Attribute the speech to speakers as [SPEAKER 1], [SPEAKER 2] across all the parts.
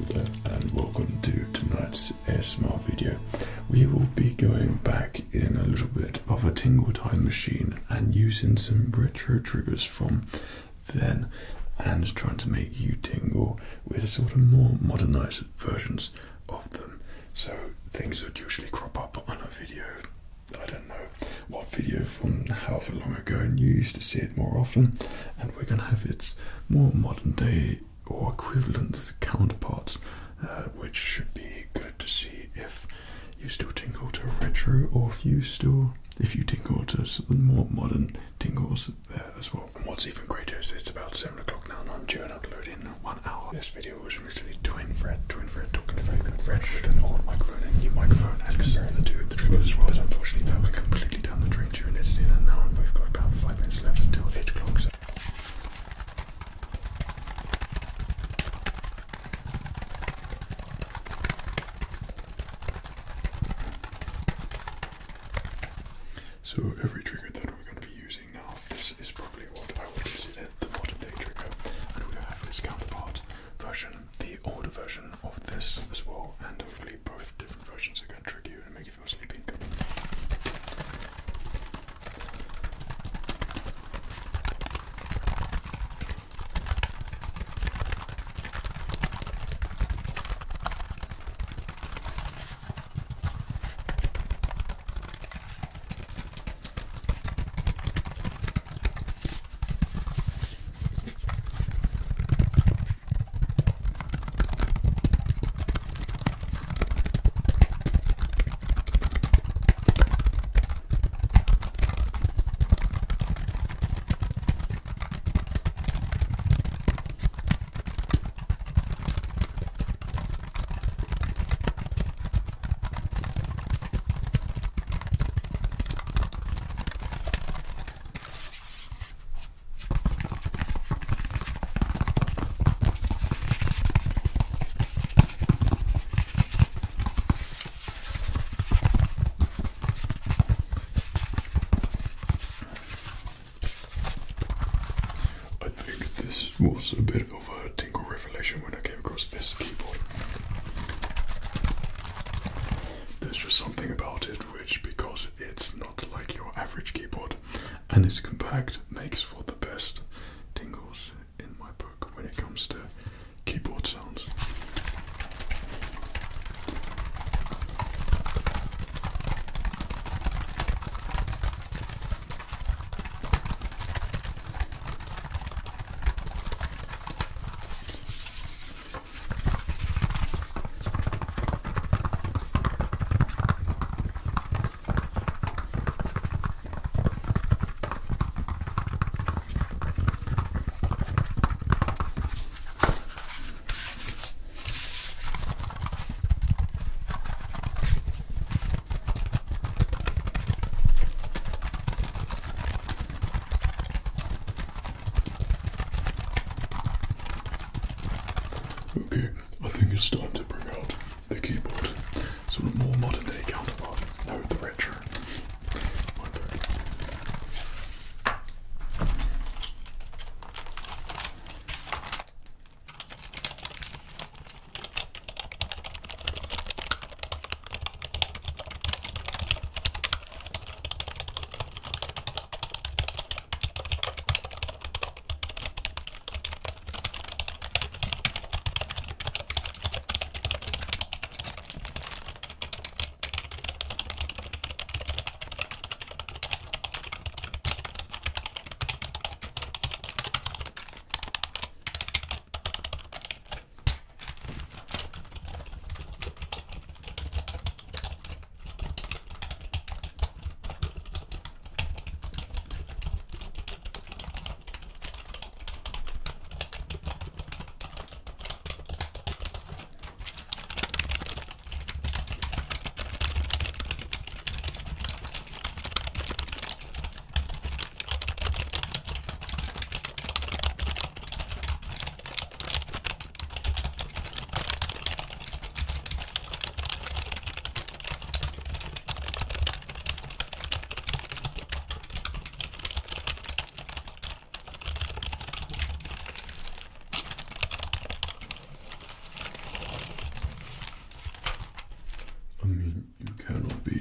[SPEAKER 1] there, and welcome to tonight's ASMR video. We will be going back in a little bit of a tingle time machine and using some retro triggers from then and trying to make you tingle with sort of more modernized versions of them. So things that usually crop up on a video, I don't know what video from however long ago, and you used to see it more often, and we're going to have its more modern day or equivalent counterparts, which should be good to see if you still tingle to retro, or if you tingle to some more modern tingles there as well. And what's even greater is it's about 7 o'clock now, and I'm due and upload in 1 hour. This video was originally Twin Fred talking to very good Fred with an old microphone and a new microphone, and comparing the two with the triggers as well. As unfortunately that went completely down the drain during editing, and now we've got about 5 minutes left until 8 o'clock. So every trigger that we're going to be using now, this is probably what I would consider the modern day trigger, and we have this counterpart version, the older version of this as well, and hopefully both different versions are going to trick you and make you feel sleepy. This was a bit of a tingle revelation when I came across this keyboard. There's just something about it which, because it's not like your average keyboard and it's compact, makes for the best tingles in my book when it comes to keyboard sounds. Okay, I think it's time to bring out the keyboard, sort of more modern day counterpart. No, the retro. My bad.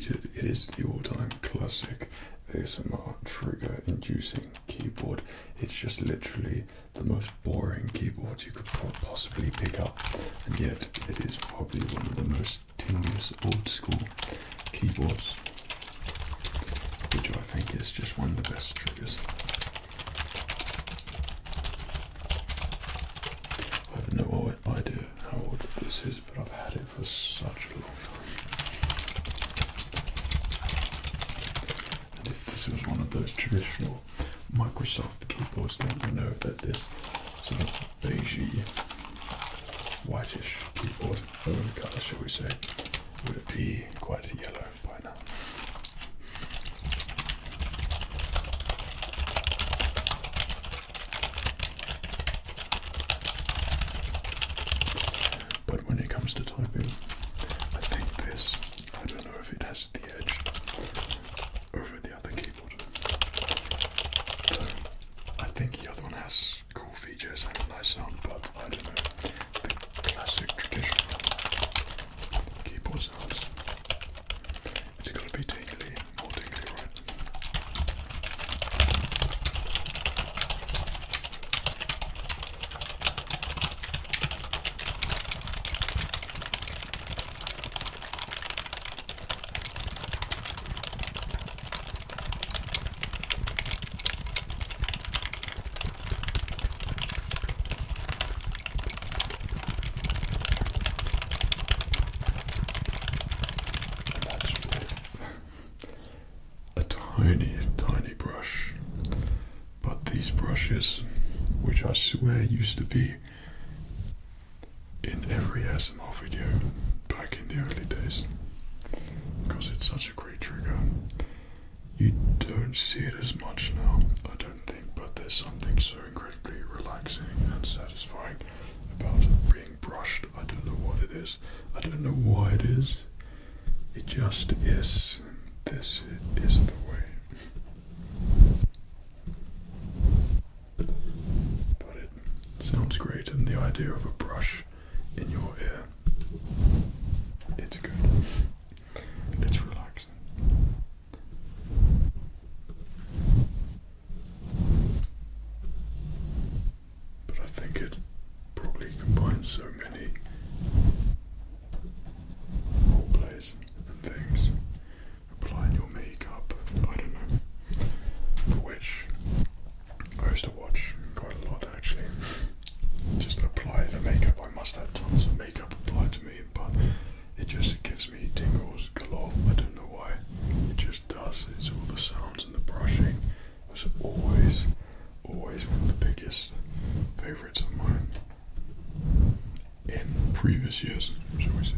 [SPEAKER 1] undisputed. It is the all-time classic ASMR trigger-inducing keyboard. It's just literally the most boring keyboard you could possibly pick up, and yet it is probably one of the most tedious old-school keyboards, which I think is just one of the best triggers. I have no idea how old this is, but I've had it for such a long time. And if this was one of those traditional Microsoft keyboards, then you know that this sort of beigey, whitish keyboard, colour shall we say, would it be quite yellow by now. But when it comes to typing, I think this, I don't know if it has the edge over the other keyboard. So I think the other one has cool features and a nice sound, but I don't know, the classic traditional keyboard sounds. It's got to be tingly, more tingly, right? Tiny brush, but these brushes, which I swear used to be in every ASMR video back in the early days, because it's such a great trigger. You don't see it as much now, I don't think, but there's something so incredibly relaxing and satisfying about being brushed. I don't know what it is, I don't know why it is, it just is. This is the way. But it sounds great, and the idea of a brush in your ear, it's good. It's relaxing. But I think it probably combines so many role plays and things. Applying your makeup, I don't know, for which I used to watch quite a lot actually. Just apply the makeup. I must have tons of makeup applied to me, but it just gives me tingles galore. I don't know why. It just does. It's all the sounds and the brushing. It was always one of the biggest favourites of mine in previous years, shall we say.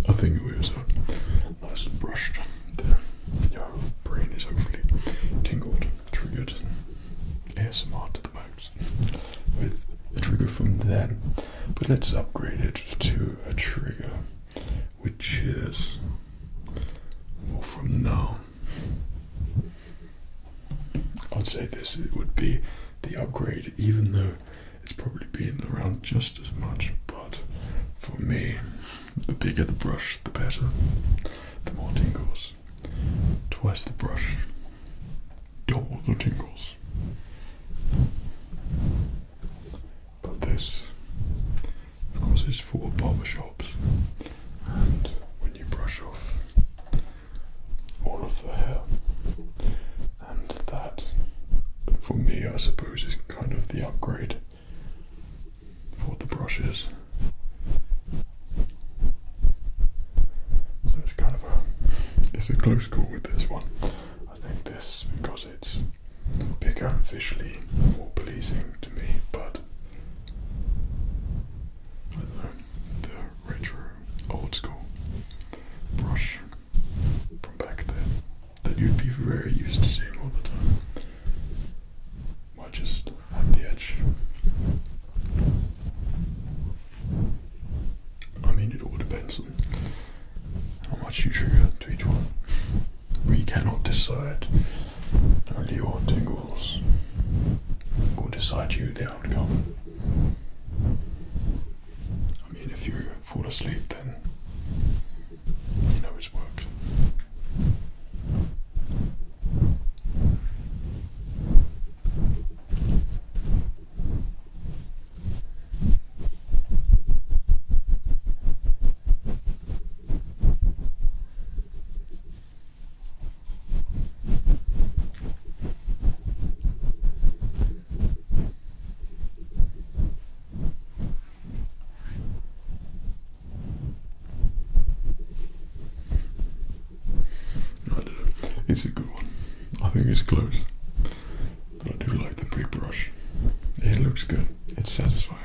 [SPEAKER 1] I think it was nice and brushed there. Your brain is hopefully tingled, triggered, ASMR to the max with a trigger from then. But let's upgrade it to a trigger which is more from now. I'd say this would be the upgrade, even though it's probably been around just as much, but for me, the bigger the brush, the better, the more tingles. Twice the brush, double the tingles. But this, of course, is for barbershops, and when me, I suppose, is kind of the upgrade for what the brush is. So it's kind of it's a close call with this one. I think this, because it's bigger and visually more pleasing to me, but I don't know, the retro, old school brush from back then that you'd be very used to seeing all the time might just have the edge. I mean, it all depends on how much you trigger to each one. We cannot decide, only your tingles will decide you the outcome. I mean, if you fall asleep, then you know it's worked. It's a good one. I think it's close, but I do like the big brush. It looks good. It's satisfying.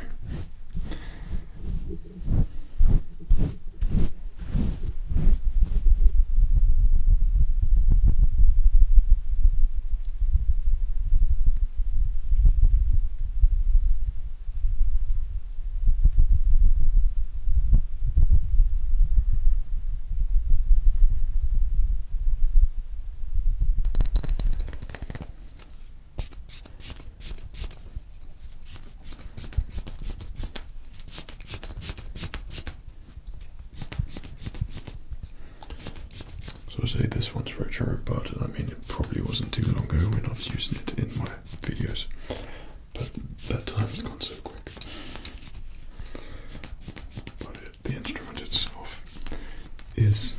[SPEAKER 1] So I say this one's retro, but I mean it probably wasn't too long ago when I was using it in my videos, but that time's gone so quick. But the instrument itself is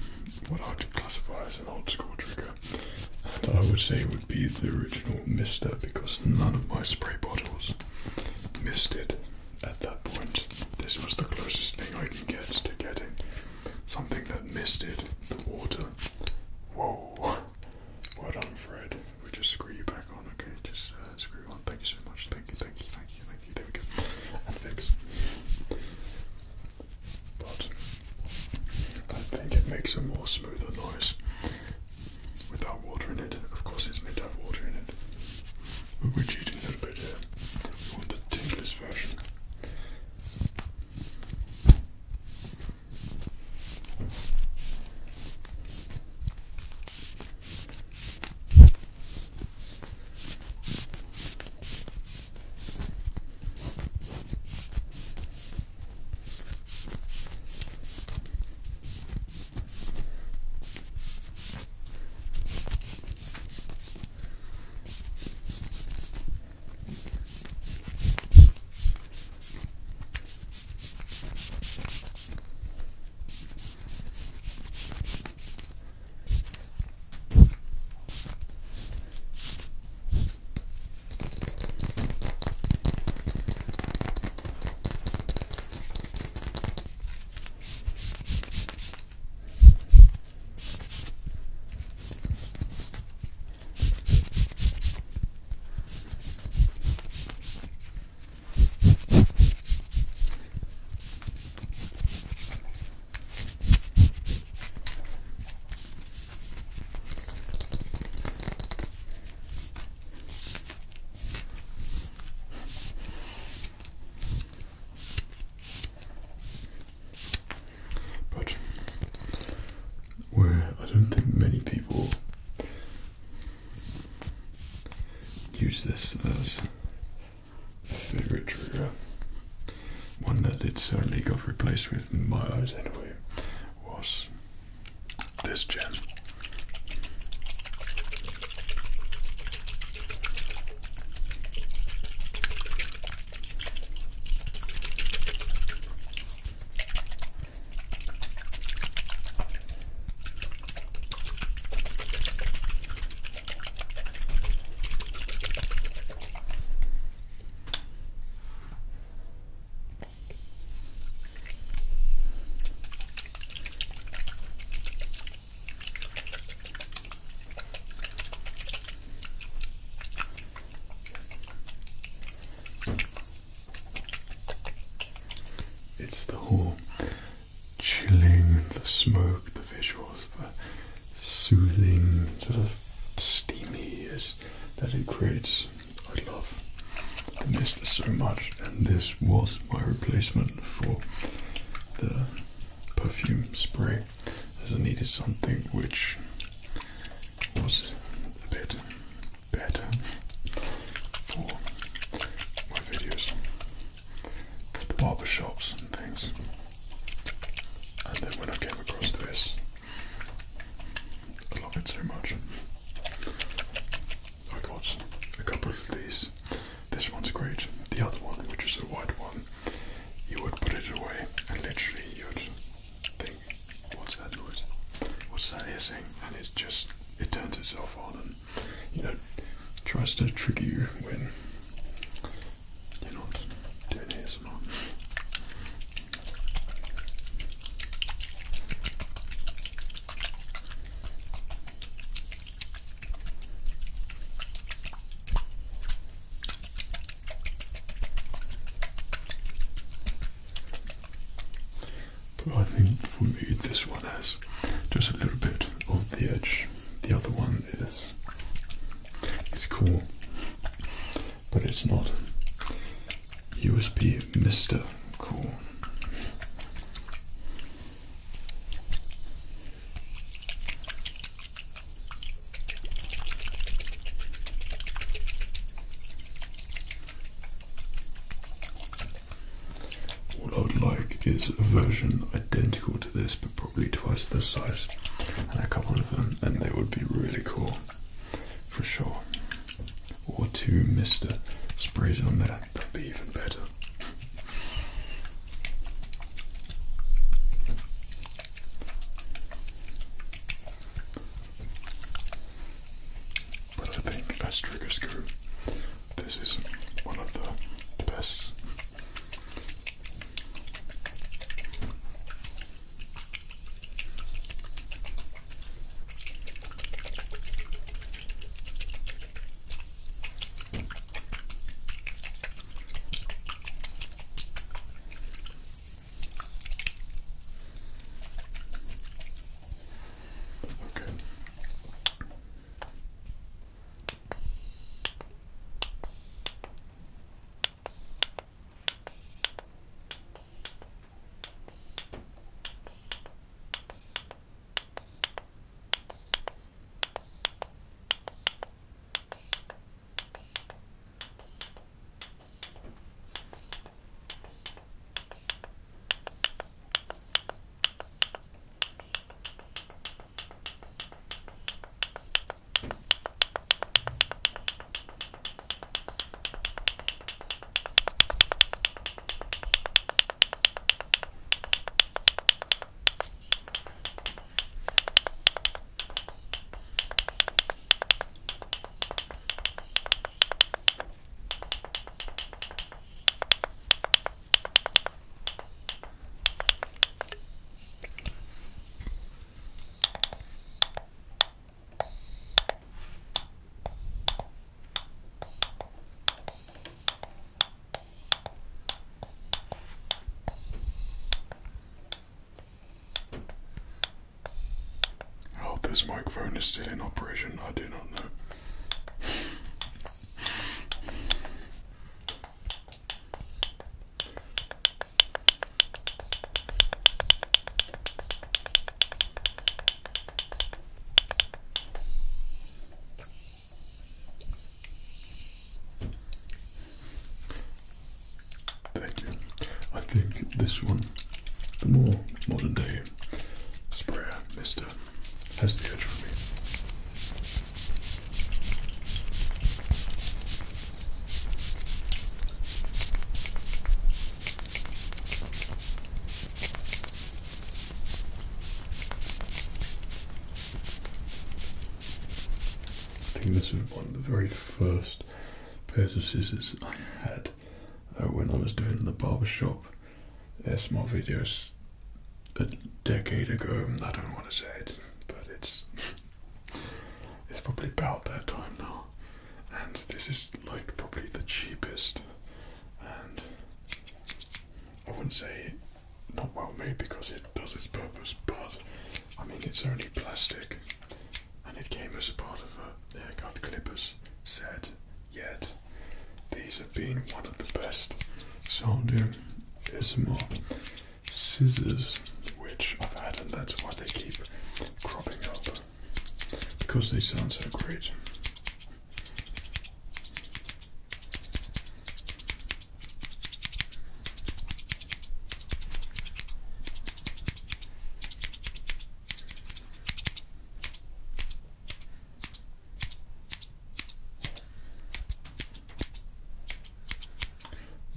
[SPEAKER 1] what I would classify as an old school trigger, and I would say it would be the original Mister, because none of my spray bottles misted at that point. This was the closest thing I can get to getting something that misted the water. Whoa, well done, Fred. We just screw you back on, okay? Just screw on. Thank you so much. Thank you, thank you, thank you, thank you. There we go. And fix. But I think it makes a more smoother noise without water in it. Of course, it's meant to have water in it, but we're cheating a little bit here. We want the tingless version. I don't think many people use this as a favourite trigger. One that it certainly got replaced with, in my eyes anyway, was this gem. it's the whole chilling, the smoke, the visuals, the soothing, sort of steaminess that it creates. I love the mist so much, and this was my replacement for the perfume spray, as I needed something which was a bit better for my videos, the barbershops and things. And then when I came across this, I love it so much. I got a couple of these. This one's great. The other one, which is a white one, you would put it away and literally you'd think, what's that noise? What's that hissing? And it turns itself on and, you know, tries to trigger you when you're not doing ASMR. But I think for me this one has just a little bit of the edge. The other one is cool, but it's not USB Mr. cool. What I would like is a version identical to this, but probably twice the size, and a couple of them, and they would be really cool, for sure. Or 2 Mr. sprays on there, that'd be even better. But I think as triggers go, this is one of the best. This microphone is still in operation, I do not know. Thank you. I think this one, the more modern day sprayer, Mr. has the edge for me. I think this was one of the very first pairs of scissors I had when I was doing the barbershop ASMR videos a decade ago. I don't want to say it, but it's probably about that time now, and this is like probably the cheapest, and I wouldn't say it's only plastic, and it came as a part of a haircut clippers set. Yet these have been one of the best sounding ASMR scissors which I've had, and that's why they keep cropping up, because they sound so great.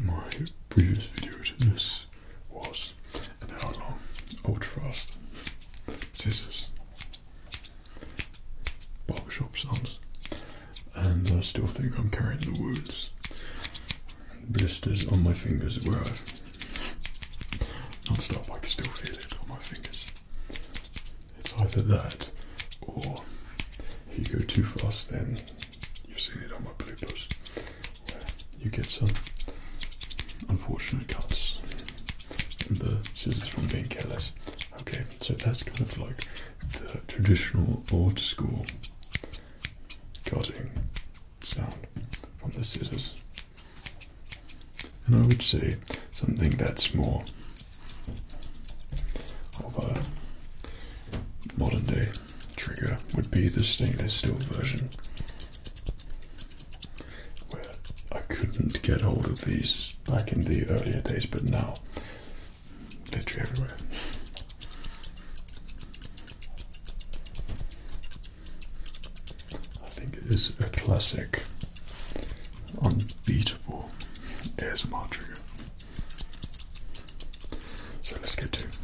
[SPEAKER 1] My previous video to this was an hour long, ultra fast scissors, barbershop sounds, and I still think I'm carrying the wounds, blisters on my fingers where I've non-stop. I can still feel it on my fingers. It's either that, or if you go too fast, then you've seen it on my bloopers, where you get some unfortunate cuts from the scissors from being careless. Okay, so that's kind of like the traditional old school cutting sound from the scissors. And I would say something that's more of a modern day trigger would be the stainless steel version, where I couldn't get hold of these back in the earlier days, but now literally everywhere. I think it is a classic, unbeatable ASMR trigger. So let's get to it.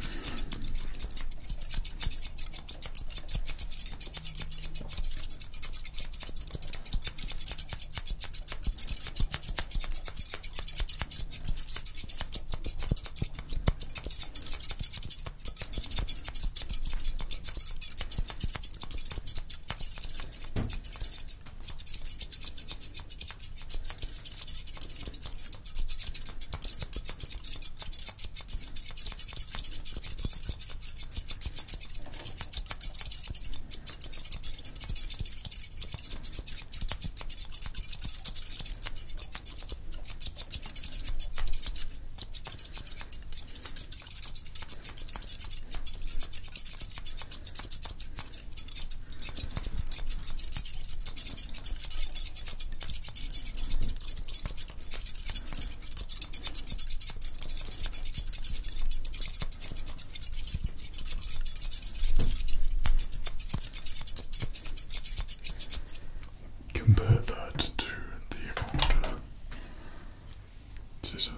[SPEAKER 1] Compare that to the older scissor.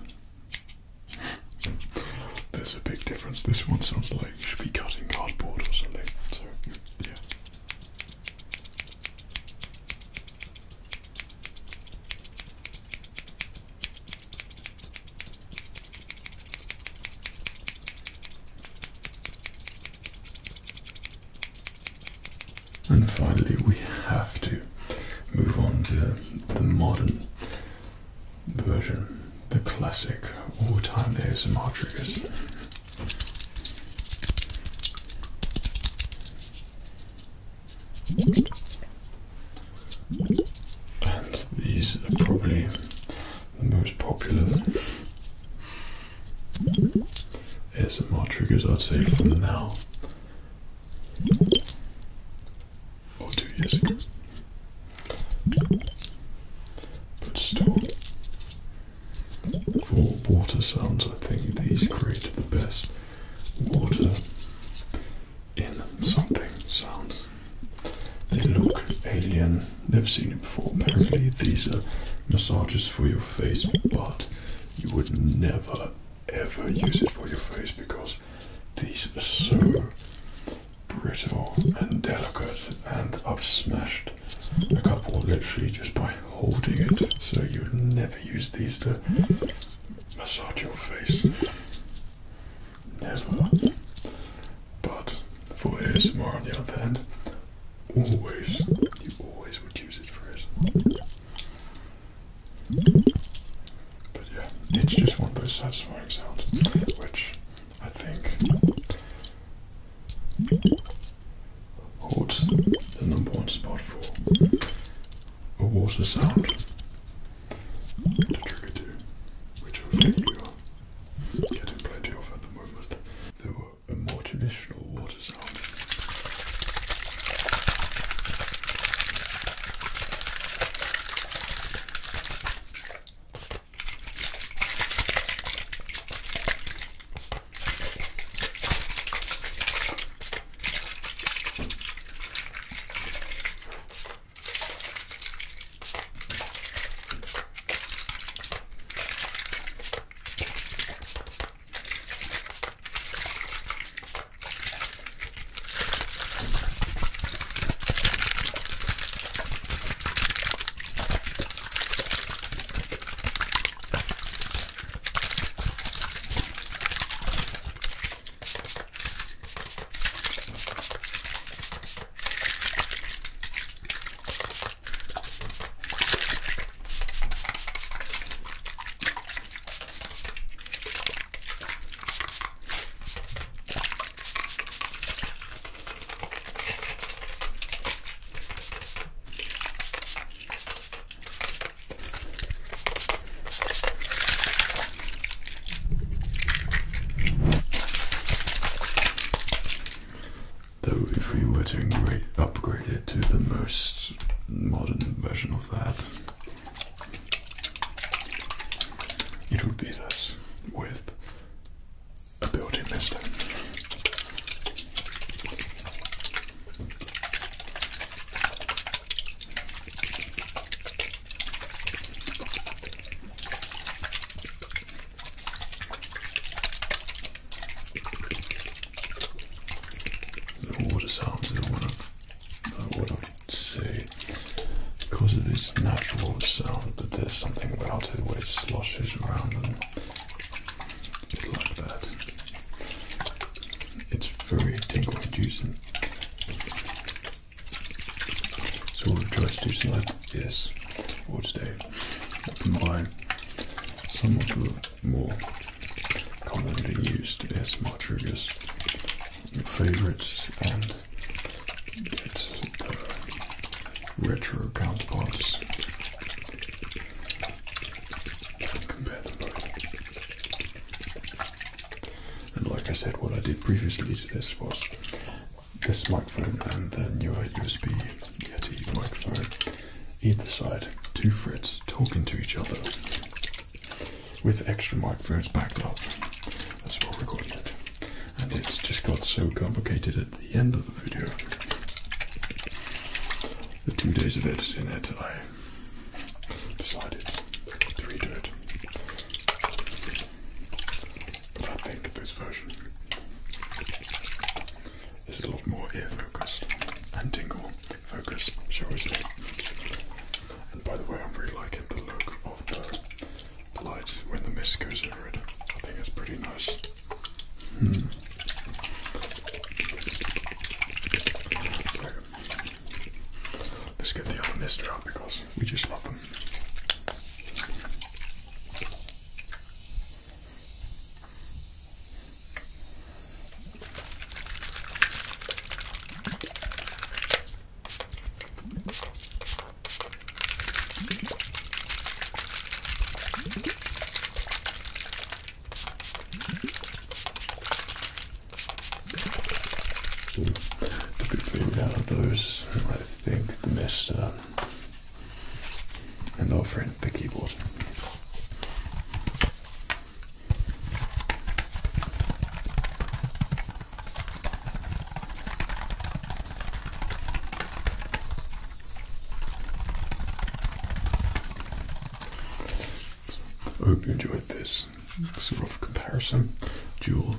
[SPEAKER 1] There's a big difference. This one sounds like you should be cutting cardboard or something. So, yeah. And finally, we have to move on to the modern version, the classic all-time ASMR triggers. And these are probably the most popular ASMR triggers, I'd say, from now or 2 years ago. But still, for water sounds, I think these create the best water in something sounds. They look alien, never seen it before. Apparently these are massages for your face, but you would never ever use it for your face because these are so brittle and delicate, and I've smashed a couple literally just by holding it, so you would never use these to massage your face. Never. But for ASMR on the other hand, always, you always would use it for ASMR. But yeah, it's just one of those satisfying sounds, which I think water sound to trigger to, which hopefully you are getting plenty of at the moment. Though a more traditional water sound. If we were to upgrade it to the most modern version of that, it would be this with a built-in mister. Sounds are one of what I'd say, because of its natural sound, that there's something about it where it sloshes around and like that. It's very tingle inducing. So we'll try to do something like this for today. I'll combine some of the more commonly used ASMR triggers, favourites, and its retro counterparts. Compare them both. And like I said, what I did previously to this was this microphone and the newer USB Yeti microphone, either side, two Freds talking to each other with extra microphones backed up. That's what we're recording it. And it's just got so complicated at the end of the video. The 2 days of editing it, I decided to redo it. But I think this version is a lot more ear focused and tingle focused, shall we say. And by the way, I'm really liking the look of the light when the mist goes over it. I think it's pretty nice. Let's get the other mister out because we just love them. The big thing out of those, I think, the mister and our friend the keyboard. I hope you enjoyed this sort of comparison, duel,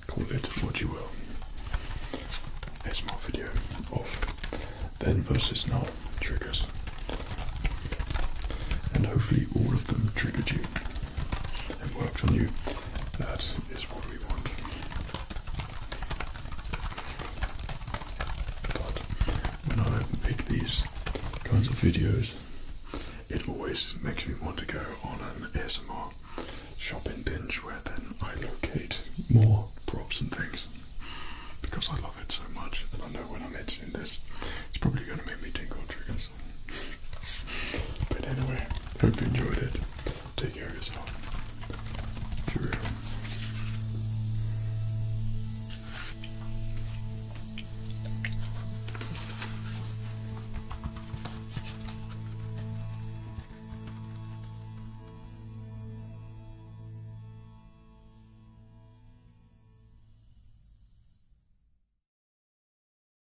[SPEAKER 1] call it what you will. ASMR video of then versus now triggers, and hopefully all of them triggered you and worked on you. That is what we want. But when I make these kinds of videos, it always makes me want to go on an ASMR shopping binge where then I locate more props and things, because I love it so much, and I know when I'm editing this, it's probably going to make me tingle triggers. take care of yourself.